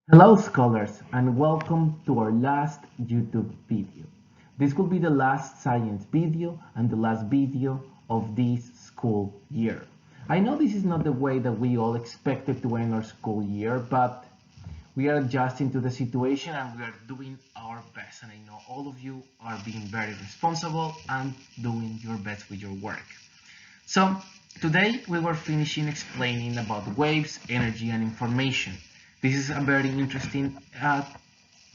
Hello scholars and welcome to our last YouTube video. This will be the last science video and the last video of this school year. I know this is not the way that we all expected to end our school year, but we are adjusting to the situation and we are doing our best. And I know all of you are being very responsible and doing your best with your work. So today we were finishing explaining about waves, energy and information. This is a very interesting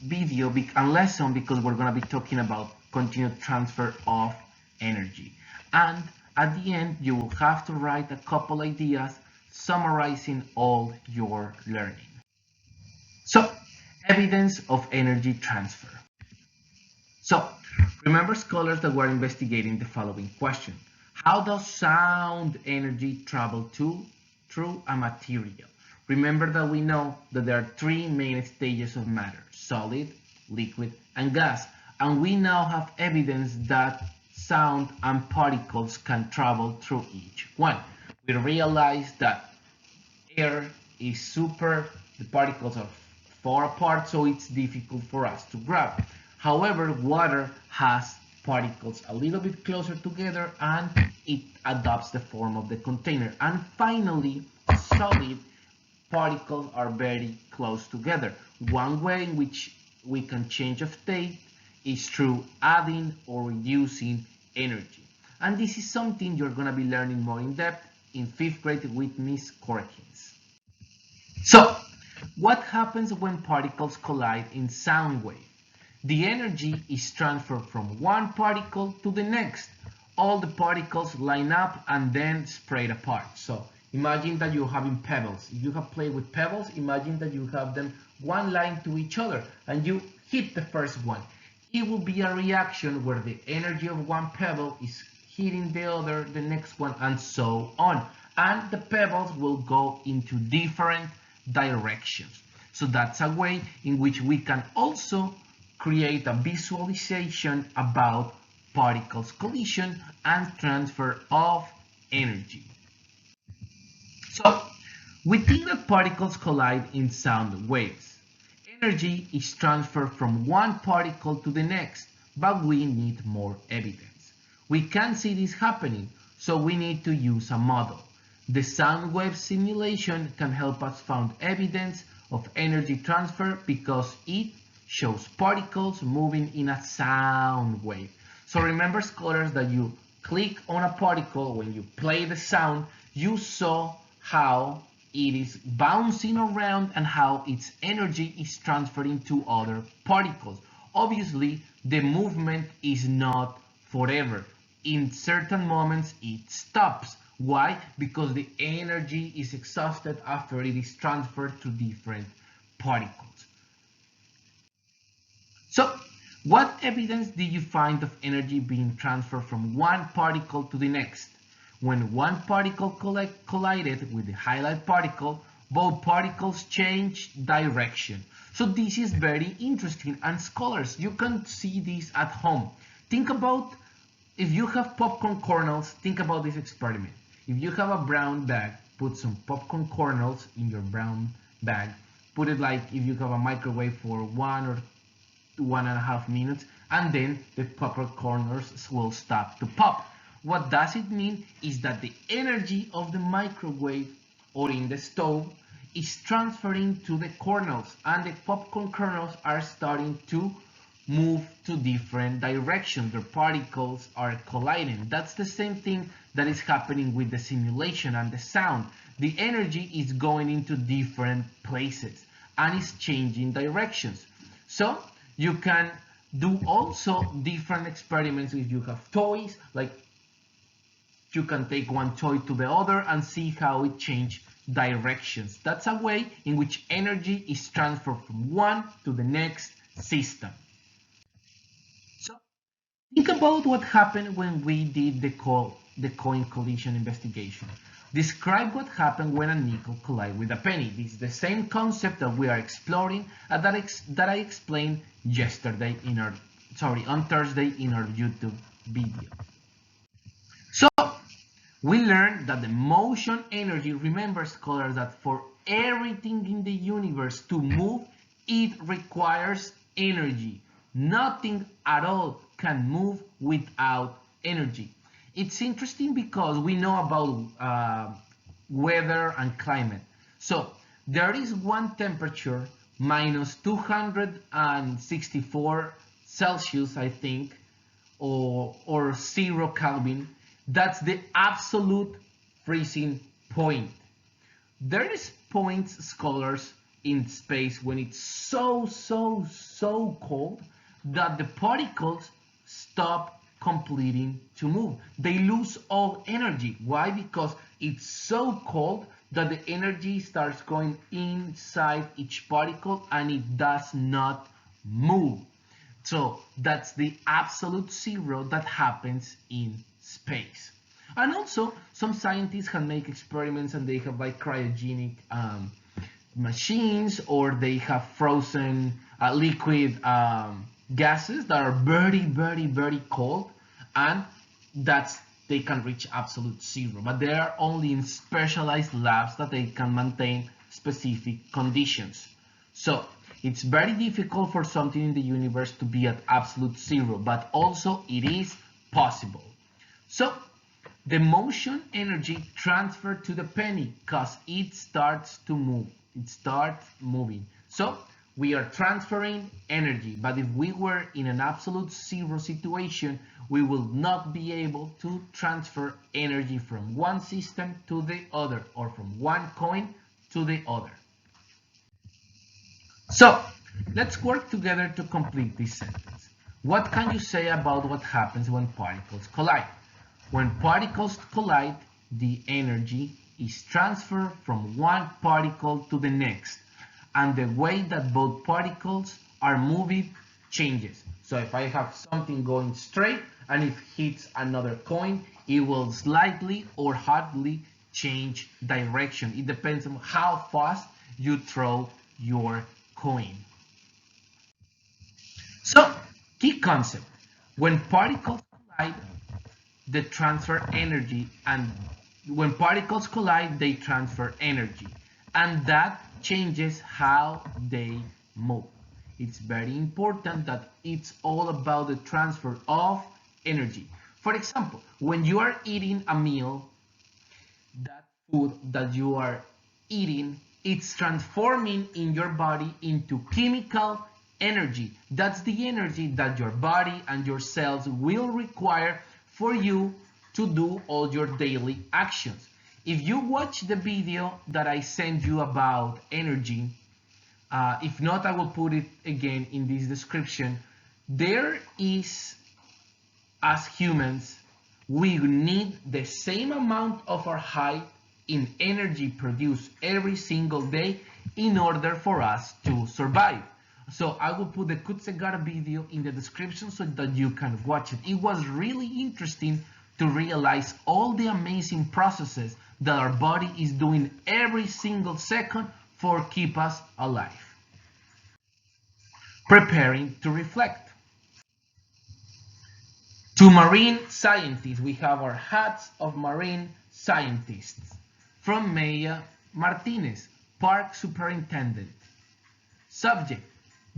video and lesson because we're going to be talking about continued transfer of energy. And at the end you will have to write a couple ideas summarizing all your learning. So, evidence of energy transfer. So, remember scholars that were investigating the following question. How does sound energy travel through a material? Remember that we know that there are three main stages of matter, solid, liquid, and gas. And we now have evidence that sound and particles can travel through each one. We realize that air is the particles are far apart, so it's difficult for us to grab. However, water has particles a little bit closer together and it adopts the form of the container. And finally, solid particles are very close together. One way in which we can change of state is through adding or reducing energy. And this is something you're going to be learning more in depth in 5th grade with Miss Corkins. So, what happens when particles collide in sound wave? The energy is transferred from one particle to the next. All the particles line up and then spread apart. So imagine that you're having pebbles. If you have played with pebbles, imagine that you have them one line to each other and you hit the first one. It will be a reaction where the energy of one pebble is hitting the next one, and so on. And the pebbles will go into different directions. So that's a way in which we can also create a visualization about particles collision and transfer of energy. So we think that particles collide in sound waves. Energy is transferred from one particle to the next, but we need more evidence. We can't see this happening, so we need to use a model. The sound wave simulation can help us find evidence of energy transfer because it shows particles moving in a sound wave. So remember scholars that you click on a particle, when you play the sound, you saw how it is bouncing around and how its energy is transferring to other particles. Obviously, the movement is not forever. In certain moments, it stops. Why? Because the energy is exhausted after it is transferred to different particles. So, what evidence did you find of energy being transferred from one particle to the next? When one particle collided with the highlight particle, both particles changed direction. So this is very interesting, and scholars, you can see this at home. Think about, if you have popcorn kernels, think about this experiment. If you have a brown bag, put some popcorn kernels in your brown bag. Put it like if you have a microwave for 1.5 minutes, and then the popcorn kernels will stop to pop. What does it mean is that the energy of the microwave or in the stove is transferring to the kernels, and the popcorn kernels are starting to move to different directions. The particles are colliding. That's the same thing that is happening with the simulation and the sound. The energy is going into different places and is changing directions. So you can do also different experiments if you have toys, like you can take one toy to the other and see how it changes directions. That's a way in which energy is transferred from one to the next system. So think about what happened when we did the coin collision investigation. Describe what happened when a nickel collides with a penny. This is the same concept that we are exploring and that I explained yesterday on Thursday in our YouTube video. So we learned that the motion energy, remember scholars that for everything in the universe to move, It requires energy. Nothing at all can move without energy. It's interesting because we know about weather and climate. So there is one temperature minus 264 Celsius, I think, or 0 Kelvin. That's the absolute freezing point. There is points, scholars, in space when it's so cold that the particles stop completing to move. They lose all energy. Why? Because it's so cold that the energy starts going inside each particle and it does not move. So that's the absolute zero that happens in space. And also, some scientists have made experiments and they have like cryogenic machines, or they have frozen liquid gases that are very cold, and they can reach absolute zero. But they are only in specialized labs that they can maintain specific conditions. So it's very difficult for something in the universe to be at absolute zero, but also it is possible. So the motion energy transferred to the penny because it starts to move. It starts moving. So we are transferring energy, but if we were in an absolute zero situation, we will not be able to transfer energy from one system to the other, or from one coin to the other. So let's work together to complete this sentence. What can you say about what happens when particles collide? When particles collide, the energy is transferred from one particle to the next, and the way that both particles are moving changes. So if I have something going straight and it hits another coin, it will slightly or hardly change direction. It depends on how fast you throw your coin. So, key concept. When particles collide, they transfer energy, and when particles collide, they transfer energy, and that changes how they move. It's very important that it's all about the transfer of energy. For example, when you are eating a meal, that food that you are eating, it's transforming in your body into chemical energy. That's the energy that your body and your cells will require for you to do all your daily actions. If you watch the video that I sent you about energy, if not, I will put it again in this description. There is, as humans, we need the same amount of our height in energy produced every single day in order for us to survive. So I will put the Kutsegara video in the description so that you can watch it. It was really interesting to realize all the amazing processes that our body is doing every single second for keep us alive. Preparing to reflect. To marine scientists, we have our hats of marine scientists. From Maya Martinez, Park Superintendent. Subject,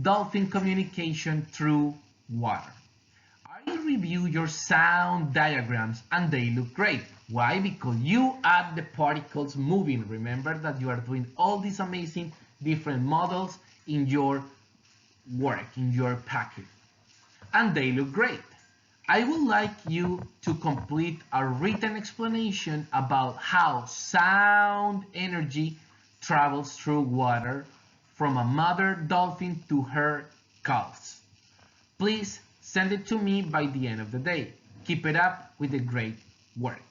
dolphin communication through water. I review your sound diagrams and they look great. Why? Because you add the particles moving. Remember that you are doing all these amazing different models in your work, in your packet. And they look great. I would like you to complete a written explanation about how sound energy travels through water from a mother dolphin to her calves. Please send it to me by the end of the day. Keep it up with the great work.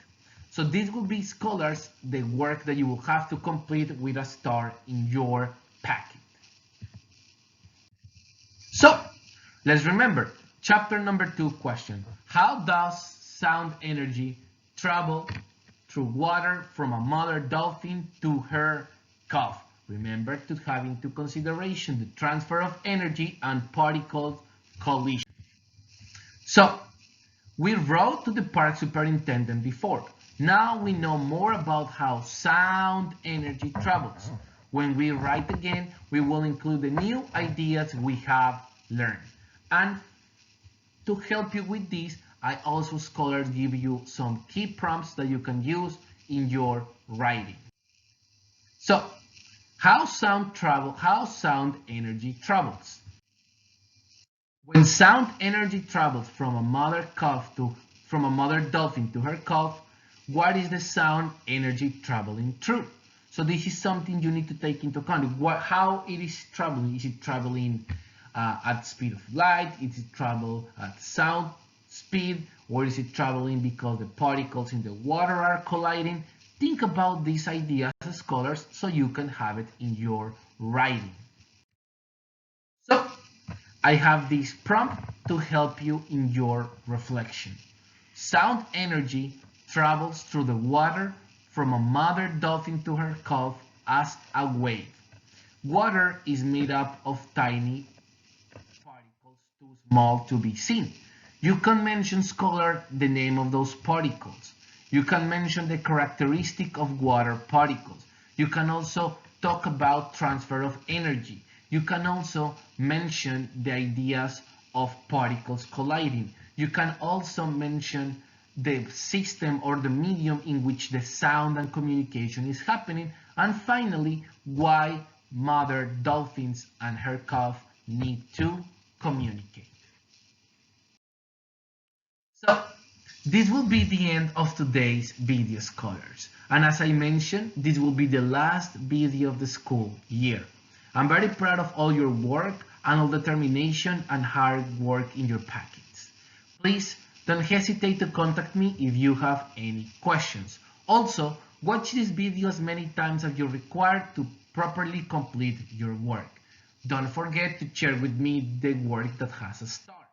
So this will be, scholars, the work that you will have to complete with a star in your packet. So let's remember, chapter number 2 question. How does sound energy travel through water from a mother dolphin to her calf? Remember to have into consideration the transfer of energy and particle collision. So, we wrote to the park superintendent before. Now we know more about how sound energy travels. When we write again, we will include the new ideas we have learned. And to help you with this, I also, scholars, give you some key prompts that you can use in your writing. So, how sound energy travels? When sound energy travels from a mother dolphin to her calf, what is the sound energy traveling through? So this is something you need to take into account. How it is traveling? Is it traveling at the speed of light? Is it travel at sound speed? Or is it traveling because the particles in the water are colliding? Think about these ideas, scholars, so you can have it in your writing. So I have this prompt to help you in your reflection. Sound energy travels through the water from a mother dolphin to her calf as a wave. Water is made up of tiny particles too small to be seen. You can mention, scholar, the name of those particles. You can mention the characteristic of water particles. You can also talk about transfer of energy. You can also mention the ideas of particles colliding. You can also mention the system or the medium in which the sound and communication is happening. And finally, why mother dolphins and her calf need to communicate. So this will be the end of today's video, scholars. And as I mentioned, this will be the last video of the school year. I'm very proud of all your work and all determination and hard work in your packets. Please don't hesitate to contact me if you have any questions. Also, watch this video as many times as you're required to properly complete your work. Don't forget to share with me the work that has a star.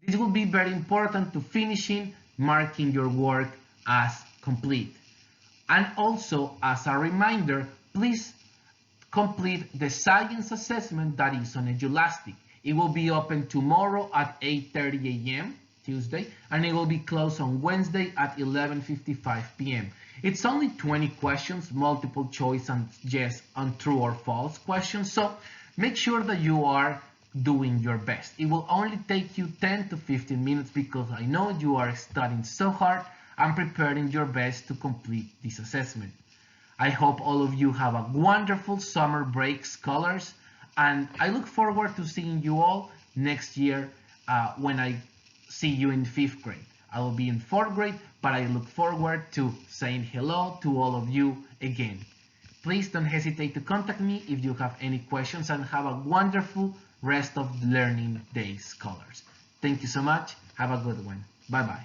This will be very important to finishing, marking your work as complete. And also, as a reminder, please complete the science assessment that is on Edulastic. It will be open tomorrow at 8:30 a.m. Tuesday, and it will be closed on Wednesday at 11:55 p.m. It's only 20 questions, multiple choice and yes and true or false questions, so make sure that you are doing your best. It will only take you 10 to 15 minutes because I know you are studying so hard and preparing your best to complete this assessment. I hope all of you have a wonderful summer break, scholars, and I look forward to seeing you all next year when I see you in 5th grade. I will be in 4th grade, but I look forward to saying hello to all of you again. Please don't hesitate to contact me if you have any questions, and have a wonderful rest of learning day, scholars. Thank you so much. Have a good one. Bye-bye.